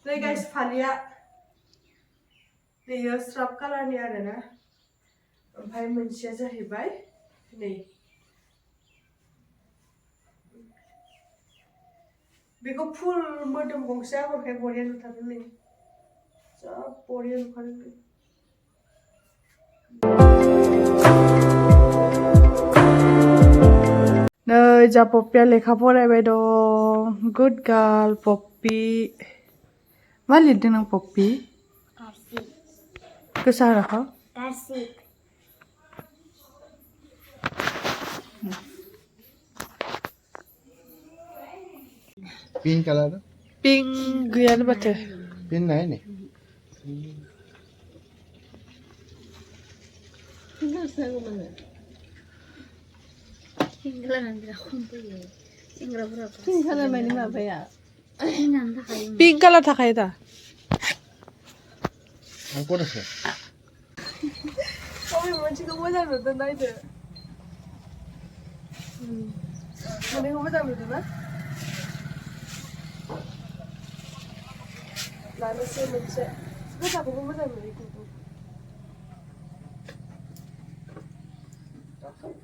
नै गाइस फालिया नैयो स्राब कालारनि आरोना ओमफ्राय मोनसेया जाहैबाय नै बेखौ फुल मोदोम गंसे आगरखाय बरिया नुथारदों नै जा बरिया नुखादों नै नै जा पप्पिया लेखा फरायबाय दं गुड गार्ल पप्पि मा लिरदों नों पप्पि गोसा राखा Pink color. पिंक गैयानो माथो Pink này này. पिंक कालार थाखायो दा Ang ko na siya. बबे मोनसेखौ मोजां नुदों नायदो मोननैखौ मोजां नुदों ना लानोसै मोनसे गोजाखौबो मोजां नुयो खिन्थु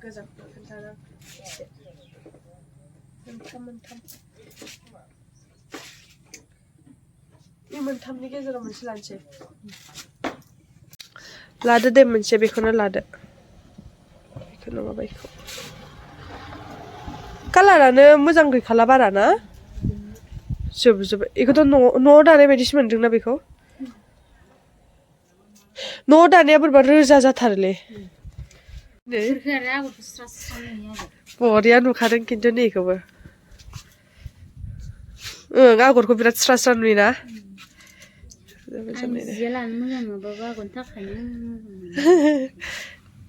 गोजाखौ खोन्थाना एसे मोनथाम बे मोनथामनि गेजेराव मोनसे लानोसै लादो दे मोनसे बेखौनो लादो बेखौ नङाबा बेखौ कालारानो मोजां गैखाला बारा ना जोबजोब्बाय बेखौथ' न'आव दानाय बायदिसो मोनदोंना बेखौ न'आव दानाया बोरैबा रोजा जाथारोलै बरिया नुखादों खिन्थु नै इखौबो ओं आगरखौ बिराद स्रा स्रा नुयोना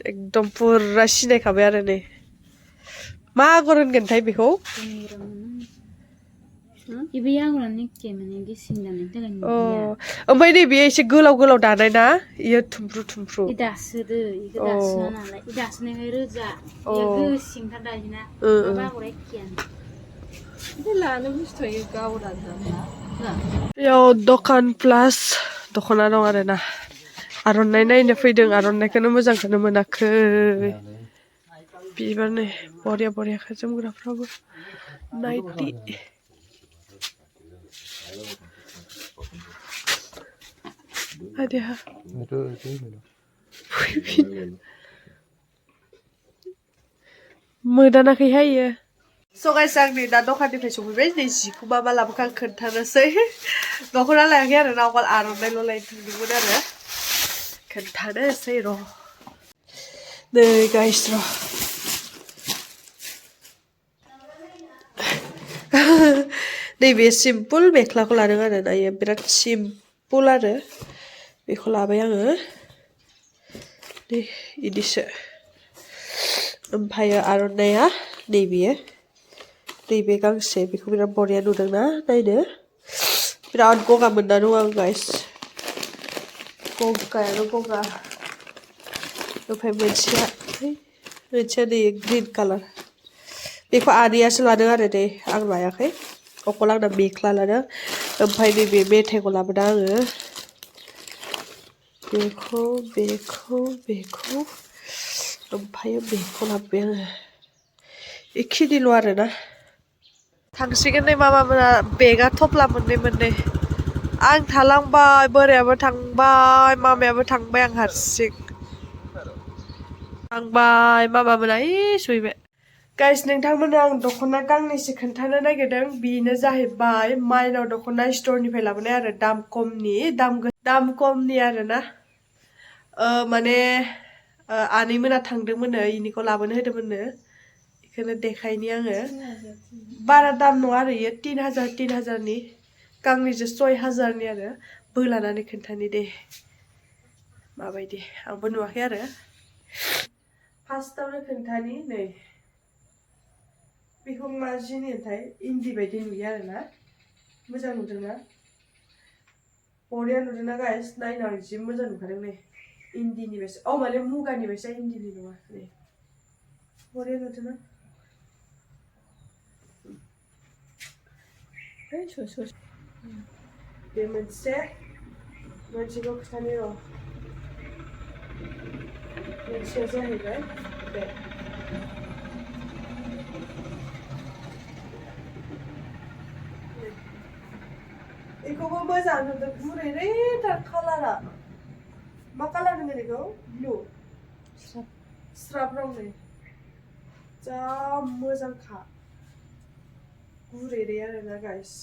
एकदम पुरा सिनायखाबाय आरो नै मा आगर होनगोनथाय बेखौ ओमफ्राय नैबे एसे गोलाव गोलाव दानाय ना इयो थुमफ्रु थुमफ्रु बेयाव दखान प्लास दख'ना दं आरोना आर'नाइ नायनो फैदों आर'नाइखौनो मोजांखौनो मोनाखै बिबार नै बरिया बरियाखा जोमग्राफ्राबो नाइटि आदेहा मोदानाखैहाय इयो स' गाइस आं नै दा दखाननिफ्राय सफैबाय नै जिखौ मा मा लाबोखो आं खोन्थानोसै दख'ना लायाखै आरो ना अकल आर'नाइल' लायनो थांदोंमोन आरो खोन्थानोसै र' नै गाइस र' नैबे सिम्पोल मेख्लाखौ लादों आरो ना इयो बिराद सिम्पोल आरो बेखौ लाबाय आङो नै इदिसो ओमफ्राय आर'नाइया नैबेयो नैबे गांसे बेखौ बिराद बरिया नुदोंना नायनो बिराद गगा मोनना दं आं गाइस गगायानो गगा ओमफ्राय मोनसेया नै ग्रिन कालार बेखौ आनैयासो लादों आरो दे आं लायाखै अकल आंना मेख्ला लादों ओमफ्राय नैबे मेथाइखौ लाबोदों आङो बेखौ ओमफ्राय बेखौ लाबोबाय आङो बेखिनिल' आरोना थांसिगोन नै मामामोना बेगा थफ्ला मोननै आं थालांबाय बोरायाबो थांबाय मामायाबो थांबाय आं हारसिं थांबाय मामामोना सहैबाय गाइस नोंथांमोननो आं दख'ना गांनैसो खोन्थानो नागिरदों बेनो जाहैबाय माइनाव दख'ना स्टरनिफ्राय लाबोनाय आरो दाम खमनि आरोना माने आनैमोना थांदोंमोननो इनिखौ लाबोनो होदोंमोननो बेखौनो देखायनि आङो बारा दाम नङा आरो इयो 3000नि गांनैजों 6000नि आरो बोलानानै खोन्थानि दे माबायदि आंबो नुवाखै आरो फार्स्टआवनो खोन्थानि नै बेखौ मा जिनिथाय इन्दि बायदि नुयो आरोना मोजां नुदोंना बरिया नुदोंना गाइस नायनो आं जि मोजां नुखादों नै इन्दिनि बायसा माने मुगानि बायसा इन्दिनि नङा नै बरिया नुदोंना बे मोनसेखौ खिथानि र' मोनसेया जाहैबाय बे बेखौबो मोजां नुदों गुरैथार कालारा मा कालार होनो बेखौ ब्लु स्राब रंनि जा मोजांखा गुरै आरोना गाइस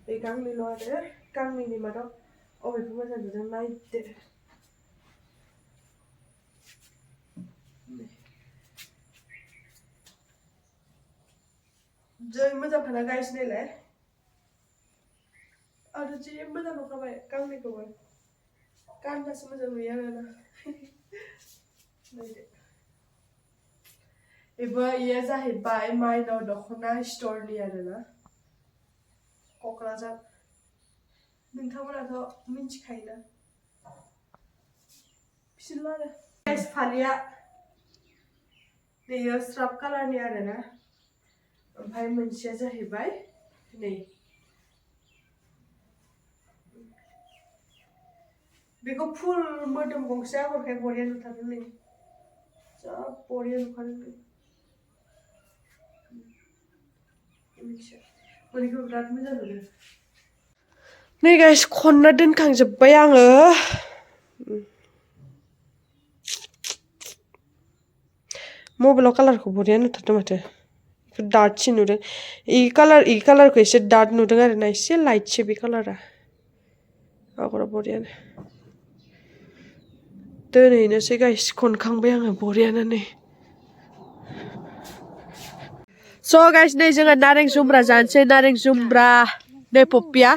बे गांनैल' आरो गांनैनि मादाव अबेखौ मोजां नुदों नायदो जै मोजांखाना गाइस नायलाय आरो जि मोजां नुखाबाय गांनैखौबो गानबासो मोजां नुयो आरोना नायदो बेयो जाहैबाय माइनाव दख'ना स्ट'रनि आरोना क'क्राझार नोंथांमोनाथ' मिन्थिखायोना बिसोरल' आरो गाइस फालिया बेयो स्राब कालारनि आरोना ओमफ्राय मोनसेया जाहैबाय नै बेखौ फुल मोदोम गंसे आगरखाय बरिया नुथारदों नै जा बरिया नुखादों नै मोनैखौ बिराद मोजां नुदों नै गाइस खनना दोनखांजोब्बाय आङो मबाइलाव कालारखौ बरिया नुथारदों माथो डार्कसिन नुदों इ कालारखौ एसे डार्क नुदों आरोना एसे लाइटसो बे कालारा आगरा बरियानो दोनहैनोसै गाइस खनखांबाय आङो बरियानो नै स' गाइस नै जोङो नारें जुम्ब्रा जानोसै नारें जुम्ब्रा नै पप्पिया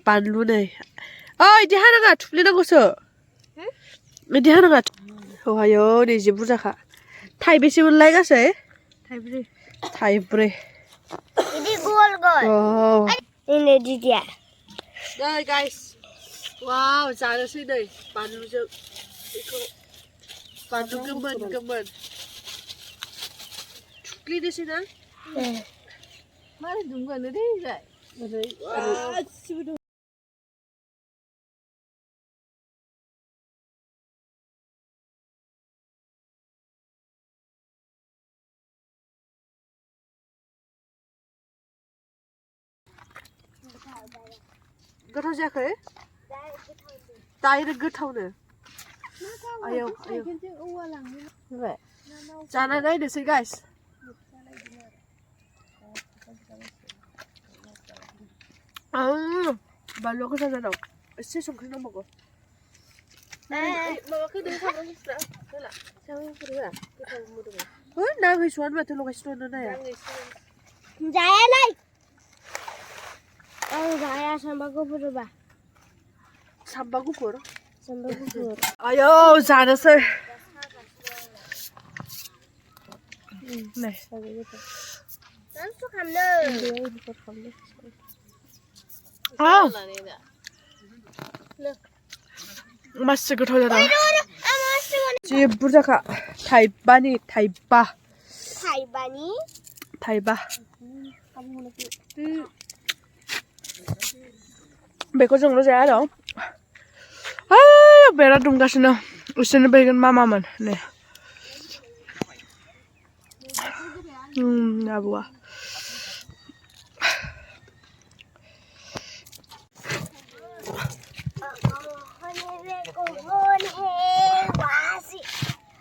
बानलु नै ओइ इदि हानाङा थुफ्लेनांगौसो इदि हानाङा औहायो नै जि बुरजाखा थाइबेसे मोनलाय गासै थाइब्रै Ini gol gol. wow Ini dia. नै गाइस वाव जानोसै नै बानलुजों बेखौ बानलु गोमोन थुफ्लेनोसै ना मारै दुंगानो दे गासिबो गोथाव जायाखै डाइरेक्ट गोथावनो आयौ जाना नायनोसै गाइस बानलुआ गोथाव जादों एसे संख्रि नांबावगौ माबाखौ नों सामब्राम गुफुरा होला सामब्राम गुफुर होआ गोथाव मोदोमो हो नाङैसोआनो माथो लगायसिनो नाया Jalan. Saya sama gubur bah. सामब्राम गुफुर Sama gubur. आयौ जानोसै नै Langsung kamu. मासि गोथाव जादों जि बुरजाखा थाइबानि थाइबा बेखौ जोंल' जाया आरो बिराद दुंगासिनो बिसोरनो बैगोन मामामोन नै आबौआ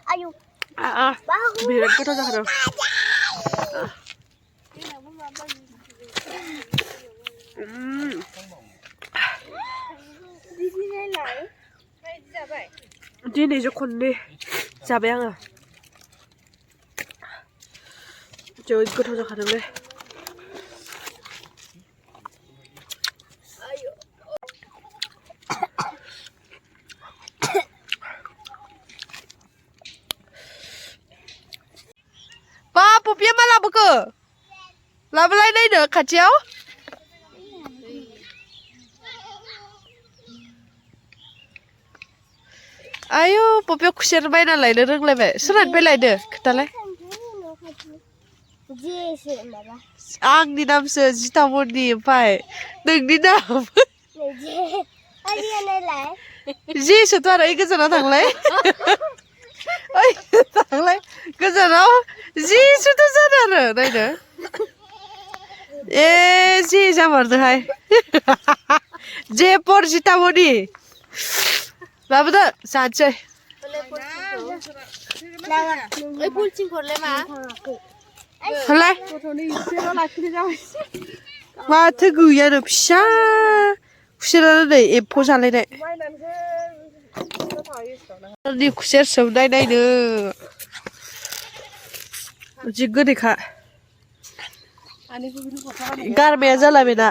Ayo. बिराद गोथाव जाखादों दिनैसो खननै जाबाय आङो जोबोद गोथाव जाखादोंलै बा पपिया मा लाबोखो लाबोलाय नायनो खाथियाव आयु पपिया खुसेर बायना लायनो रोंलायबाय सोरनिफ्राय लायदो खोथालाय जेसो माबा आंनि नामसो जितामनि ओमफ्राय नोंनि नाम नै जे आलिया नायलाय जिसोथ' आरो ओइ गोजानाव थांलाय ओइ थांलाय गोजानाव जिसोथ' जादों आरो नायनो ए जे जामारदोंहाय जे पर जितामनि लाबोदो जानोसै ओइ पुलसिं हरलाय मा हरलाय माथो गैयानो फिसा खुसेरानो नै एम्फौ जालायनाय नि खुसेर सोमनाय नायनो जि गोदैखा गारमाया जाला बेना